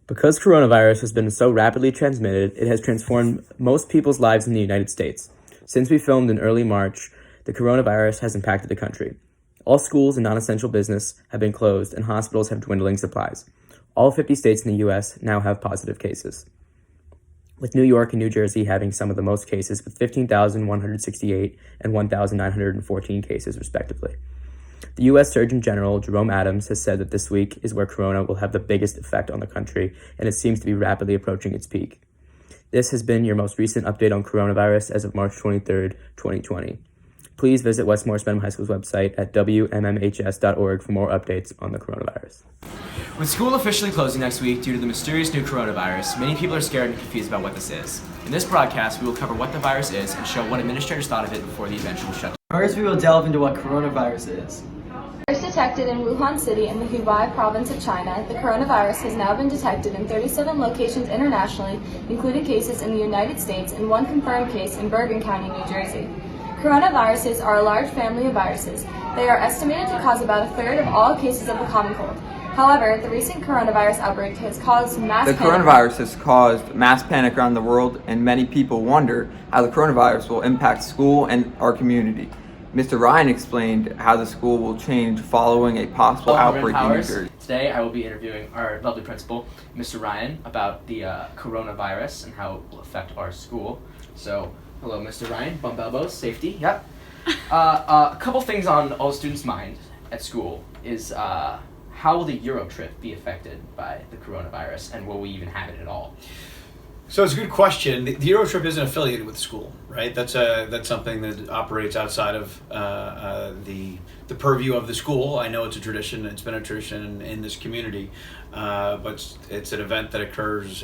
Because coronavirus has been so rapidly transmitted, it has transformed most people's lives in the United States. Since we filmed in early March, the coronavirus has impacted the country. All schools and non-essential business have been closed and hospitals have dwindling supplies. All 50 states in the U.S. now have positive cases, with New York and New Jersey having some of the most cases with 15,168 and 1,914 cases respectively. The U.S. Surgeon General, Jerome Adams, has said that this week is where corona will have the biggest effect on the country, and it seems to be rapidly approaching its peak. This has been your most recent update on coronavirus as of March 23rd, 2020. Please visit Westmore's Mendham High School's website at wmmhs.org for more updates on the coronavirus. With school officially closing next week due to the mysterious new coronavirus, many people are scared and confused about what this is. In this broadcast, we will cover what the virus is and show what administrators thought of it before the eventual shutdown. First, we will delve into what coronavirus is. First detected in Wuhan City in the Hubei province of China, the coronavirus has now been detected in 37 locations internationally, including cases in the United States and one confirmed case in Bergen County, New Jersey. Coronaviruses are a large family of viruses. They are estimated to cause about a third of all cases of the common cold. However, the recent coronavirus outbreak has caused mass panic. The coronavirus has caused mass panic around the world, and many people wonder how the coronavirus will impact school and our community. Mr. Ryan explained how the school will change following a possible outbreak in New Jersey. Today, I will be interviewing our lovely principal, Mr. Ryan, about the coronavirus and how it will affect our school. So, hello, Mr. Ryan. Bump elbows, safety. Yep. A couple things on all students' mind at school is how will the Euro trip be affected by the coronavirus, and will we even have it at all? So it's a good question. The Euro trip isn't affiliated with the school, right? That's something that operates outside of the purview of the school. I know it's a tradition. It's been a tradition in this community, but it's an event that occurs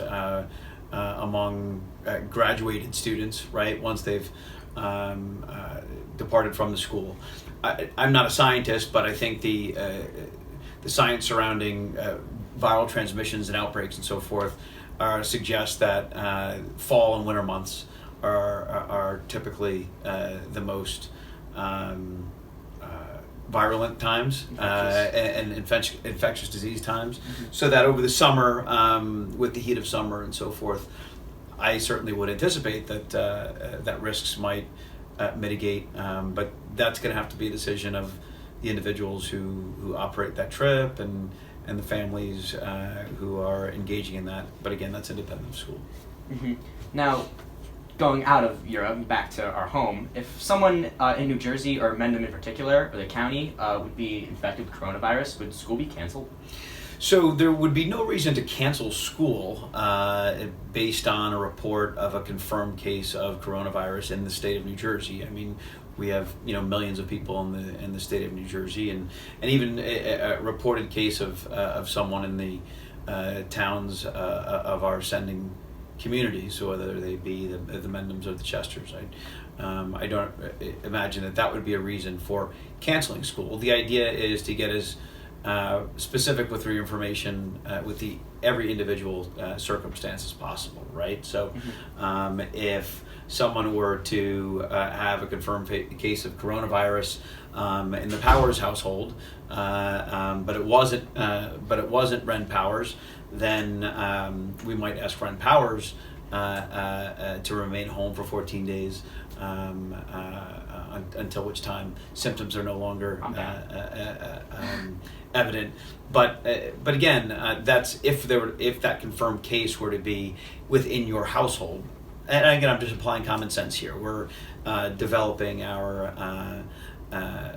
among graduated students, right? Once they've departed from the school. I'm not a scientist, but I think the science surrounding viral transmissions and outbreaks and so forth suggest that fall and winter months are typically the most virulent times and infectious disease times. Mm-hmm. So that over the summer, with the heat of summer and so forth, I certainly would anticipate that risks might mitigate, but that's going to have to be a decision of the individuals who operate that trip and the families who are engaging in that. But again, that's independent of school. Mm-hmm. Now, going out of Europe, back to our home, if someone in New Jersey or Mendham in particular, or the county, would be infected with coronavirus, would school be canceled? So there would be no reason to cancel school based on a report of a confirmed case of coronavirus in the state of New Jersey. I mean, we have millions of people in the state of New Jersey, and even a reported case of someone in the towns of our sending communities, so whether they be the Mendhams or the Chesters. I don't imagine that would be a reason for canceling school. The idea is to get as specific with your information with every individual circumstance as possible, right? So if someone were to have a confirmed case of coronavirus in the Powers household, but it wasn't Ren Powers, then we might ask Ren Powers to remain home for 14 days until which time symptoms are no longer evident. But again, that's if that confirmed case were to be within your household. And again, I'm just applying common sense here. We're developing our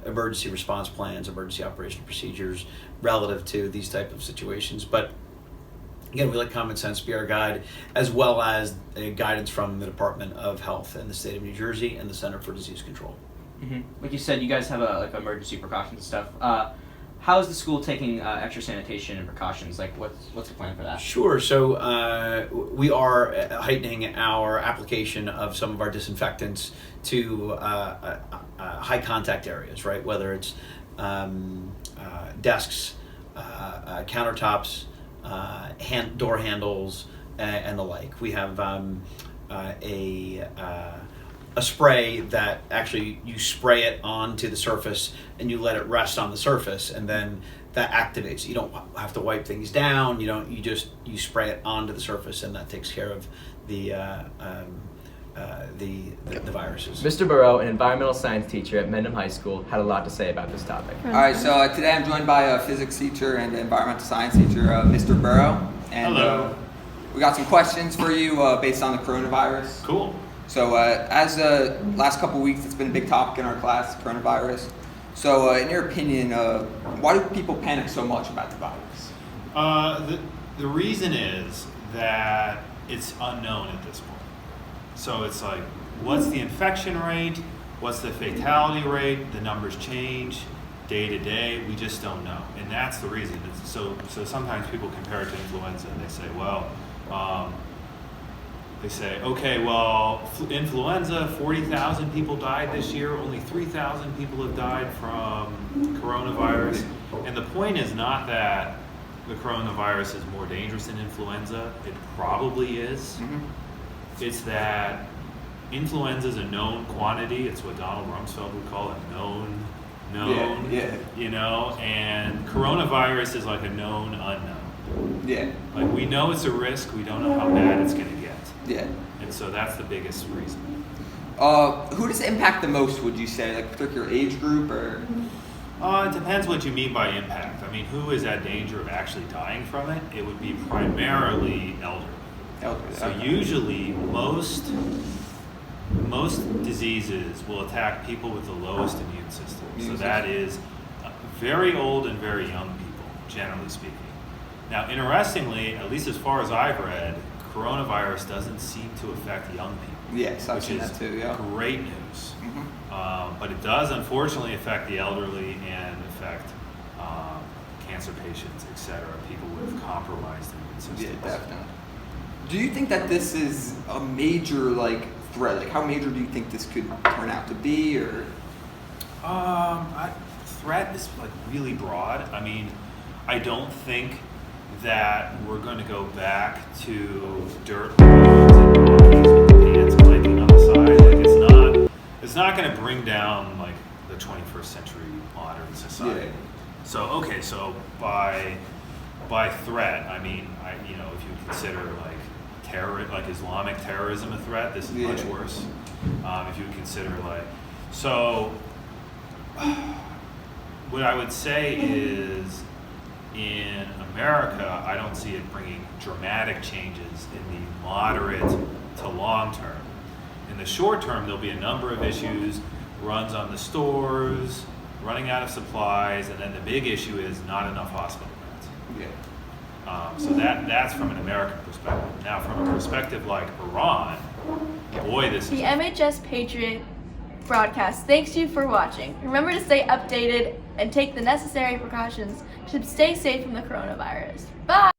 emergency response plans, emergency operation procedures relative to these type of situations. But again, we let common sense be our guide, as well as guidance from the Department of Health in the state of New Jersey and the Center for Disease Control. Mm-hmm. Like you said, you guys have emergency precautions and stuff. How is the school taking extra sanitation and precautions? Like, what's the plan for that? Sure. So we are heightening our application of some of our disinfectants to high contact areas, right? Whether it's desks, countertops, door handles, and the like. We have a a spray that actually you spray it onto the surface and you let it rest on the surface, and then that activates. You don't have to wipe things down. You spray it onto the surface, and that takes care of the viruses. Mr. Buhro, an environmental science teacher at Mendham High School, had a lot to say about this topic. All right, so today I'm joined by a physics teacher and an environmental science teacher, Mr. Buhro. And Hello. We got some questions for you based on the coronavirus. Cool. So as last couple weeks, it's been a big topic in our class, coronavirus. So in your opinion, why do people panic so much about the virus? The reason is that it's unknown at this point. So it's like, what's the infection rate? What's the fatality rate? The numbers change day to day. We just don't know, and that's the reason. So sometimes people compare it to influenza, and they say, well, okay, well, influenza, 40,000 people died this year. Only 3,000 people have died from coronavirus. And the point is not that the coronavirus is more dangerous than influenza. It probably is. Mm-hmm. It's that influenza is a known quantity. It's what Donald Rumsfeld would call a known, Yeah. you know, and coronavirus is like a known unknown. Yeah. Like, we know it's a risk, we don't know how bad it's going to get. Yeah. And so that's the biggest reason. Who does it impact the most, would you say? Like a particular age group or? It depends what you mean by impact. I mean, who is at danger of actually dying from it? It would be primarily elderly. So Okay. usually most diseases will attack people with the lowest immune system. So that is very old and very young people, generally speaking. Now, interestingly, at least as far as I've read, coronavirus doesn't seem to affect young people. Yes, I've which seen is that too, yeah. great news. Mm-hmm. But it does unfortunately affect the elderly and affect cancer patients, etc., people with compromised immune systems. Yeah, definitely. Do you think that this is a major threat? Like, how major do you think this could turn out to be, or? Threat is really broad. I mean, I don't think that we're going to go back to dirt roads and monkeys with the pants clanking on the side. It's not going to bring down the 21st century modern society. Yeah. So by threat, I mean, if you consider terror, Islamic terrorism a threat, this is much worse. If you consider what I would say is, in America, I don't see it bringing dramatic changes in the moderate to long term. In the short term, there'll be a number of issues, runs on the stores, running out of supplies, and then the big issue is not enough hospital beds. Yeah. So that's from an American perspective. Now, from a perspective like Iran, boy, this is... The MHS Patriot broadcast thanks you for watching. Remember to stay updated and take the necessary precautions to stay safe from the coronavirus. Bye!